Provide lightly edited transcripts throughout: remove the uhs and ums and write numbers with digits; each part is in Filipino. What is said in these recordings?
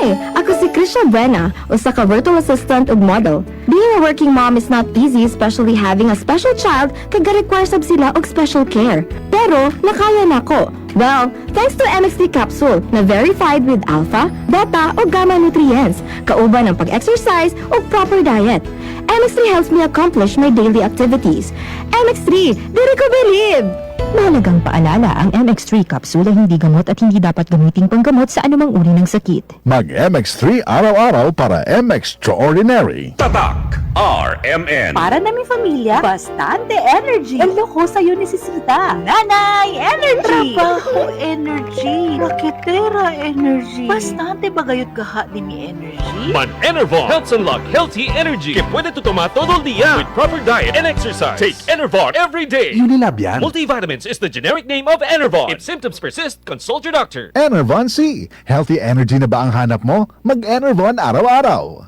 Hi! Ako si Krisha Buena, usa ka virtual assistant ug model. Being a working mom is not easy, especially having a special child kag require sab sila og special care. Pero nakaya nako. Well, thanks to MX3 capsule na verified with alpha, beta ug gamma nutrients, kauban ng pag-exercise ug proper diet. MX3 helps me accomplish my daily activities. MX3, diri ko believe! Mahalagang paalala, ang MX3 capsule ay hindi gamot at hindi dapat gamiting panggamot sa anumang uri ng sakit. Mag-MX3 araw-araw para MX-Extraordinary. Tatak RMN. Para naming pamilya, bastante energy. El loko sa'yo necesita. Nanay, energy. Trabaho, energy. Raketera, energy. Bastante bagayot kaha din ni energy. Man Enervar helps unlock healthy energy que puede tu tomar todo el día with proper diet and exercise. Take Enervar every day. Unilab yan. Multivitamins is the generic name of Enervar. If symptoms persist, consult your doctor. Enervon C. Healthy energy na ba ang hanap mo? Mag-Enervon araw-araw.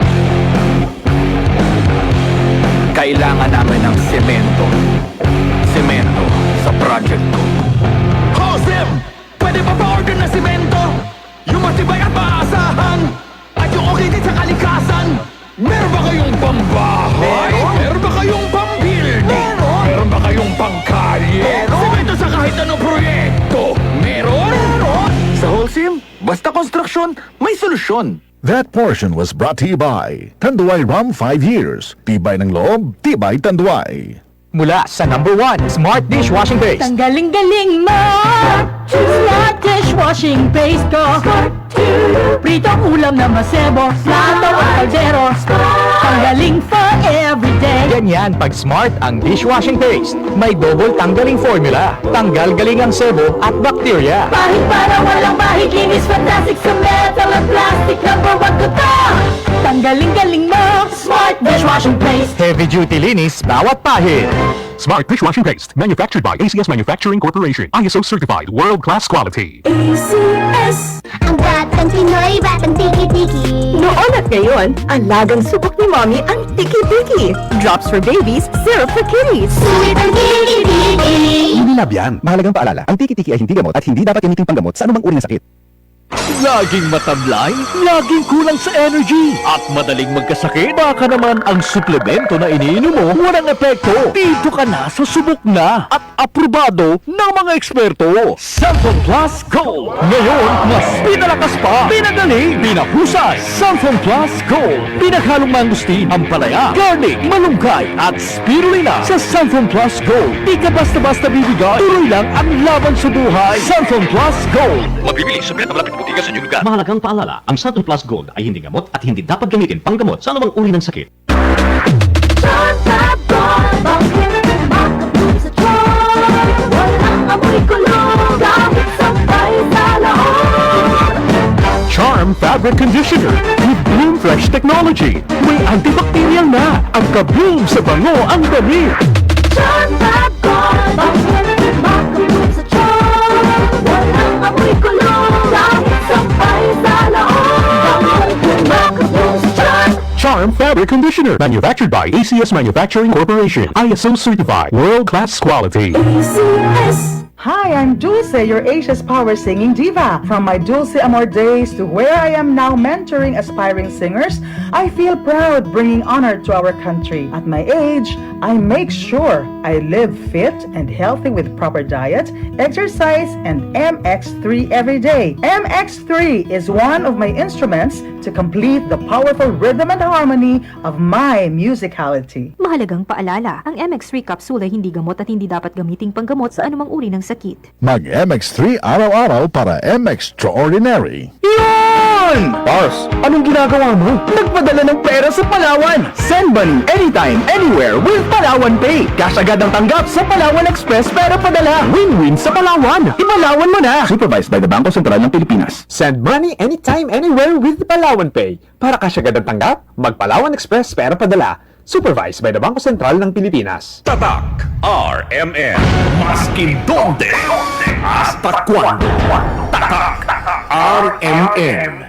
Kailangan namin ng semento. Semento sa project ko. Josem! Pwede ba pa-order na semento? Yung matibay at maasahan? At yung okay din sa kalikasan? Meron ba kayong pambahay? Meron ba kayong pambuilding? Meron ba kayong pangkalye? Semento sa kahit anong proyekto? Meron? Sa Holcim, basta konstruksyon, may solusyon. That portion was brought to you by Tanduay Rum 5 years. Tibay ng loob, tibay Tanduay. Mula sa #1 Smart Dishwashing Base. Ang galing-galing mo! Smart dishwashing base ko. Pritong ulam na masebo. Plato at kaldero. Tanggaling for everyday. Ganyan pag smart ang dishwashing paste. May double tanggaling formula. Tanggal galing ang sebo at bakterya. Bahid para walang bahid. Linis fantastic sa metal at plastic. #1 ko to! Tanggaling-galing mo! Smart dishwashing base. Heavy duty linis bawat pahid. Smart dishwashing paste, manufactured by ACS Manufacturing Corporation. ISO certified, world-class quality. ACS. Ang batang Pinoy, batang tiki-tiki. Noon at ngayon, alagang subok ni Mommy ang tiki-tiki. Drops for babies, syrup for kitties. Sulit ang tiki-tiki. Unilab yan. Mahalagang paalala, ang tiki-tiki ay hindi gamot at hindi dapat gamitin panggamot sa anumang uri ng sakit. Laging matablay, laging kulang sa energy, at madaling magkasakit. Baka naman ang suplemento na iniinom mo walang epekto. Dito ka na sa subok na at aprobado ng mga eksperto. Santon Plus Gold. Ngayon, mas pinalakas pa, pinagaling, pinahusay. Santon Plus Gold. Pinaghalong mangustin, ampalaya, garlic, malunggay, at spirulina. Sa Santon Plus Gold, di ka basta-basta bibigay. Tuloy lang ang laban sa buhay. Santon Plus Gold. Mabibili sa malapit butika sa inyong lugar. Mahalagang paalala, ang Santon Plus Gold ay hindi gamot at hindi dapat gamitin panggamot sa anumang uri ng sakit. Charm Fabric Conditioner with Bloom Fresh Technology. May antibacterial na. Ang ka-bloom sa bango ang dami. Charm Fabric Conditioner, manufactured by ACS Manufacturing Corporation. ISO certified, world-class quality. Hi, I'm Dulce, your Asia's power singing diva. From my Dulce Amor days to where I am now mentoring aspiring singers, I feel proud bringing honor to our country. At my age, I make sure I live fit and healthy with proper diet, exercise, and MX3 every day. MX3 is one of my instruments to complete the powerful rhythm and harmony of my musicality. Mahalagang paalala, ang MX3 capsule ay hindi gamot at hindi dapat gamiting panggamot sa anumang uri ng sakit. Mag-MX3 araw-araw para MX-Extraordinary. Yan! Pars, anong ginagawa mo? Nagpadala ng pera sa Palawan. Send money anytime, anywhere with Palawan Pay. Cash agad ang tanggap sa Palawan Express pero padala. Win-win sa Palawan. Ipalawan mo na. Supervised by the Bangko Sentral ng Pilipinas. Send money anytime, anywhere with Palawan Pay. Para cash agad ang tanggap, mag-Palawan Express pero padala. Supervised by the Bangko Sentral ng Pilipinas. Tatak RMN. Maskin donde, hasta cuando. Tatak RMN.